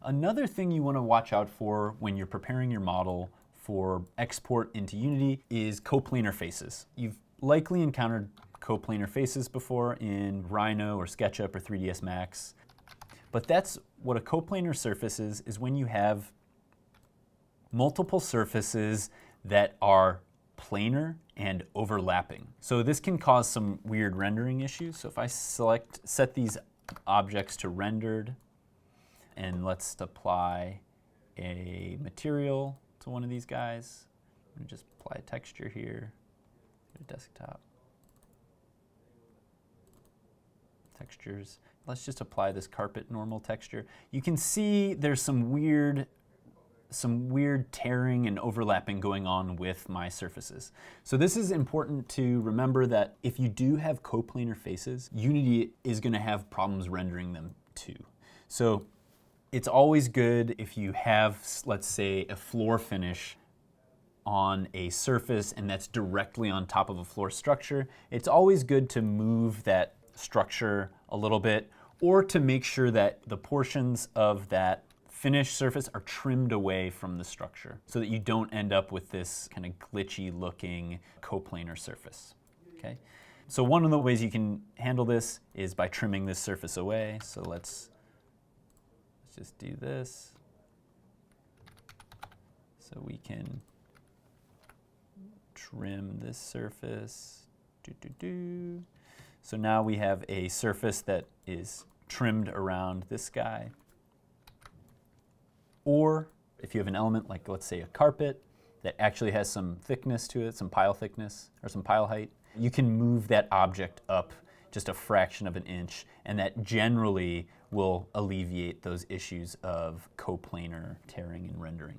Another thing you want to watch out for when you're preparing your model for export into Unity is coplanar faces. You've likely encountered coplanar faces before in Rhino or SketchUp or 3ds Max. But that's what a coplanar surface is when you have multiple surfaces that are planar and overlapping. So this can cause some weird rendering issues. So if I set these objects to rendered, and let's apply a material to one of these guys. I'm gonna just apply a texture here, go to desktop, textures. Let's just apply this carpet normal texture. You can see there's some weird tearing and overlapping going on with my surfaces. So this is important to remember that if you do have coplanar faces, Unity is gonna have problems rendering them too. So it's always good if you have, let's say, a floor finish on a surface and that's directly on top of a floor structure. It's always good to move that structure a little bit, or to make sure that the portions of that finished surface are trimmed away from the structure so that you don't end up with this kind of glitchy looking coplanar surface. Okay? So one of the ways you can handle this is by trimming this surface away. So let's just do this. So we can trim this surface. So now we have a surface that is trimmed around this guy. Or if you have an element like, let's say, a carpet that actually has some thickness to it, some pile thickness or some pile height, you can move that object up just a fraction of an inch, and that generally will alleviate those issues of coplanar tearing and rendering.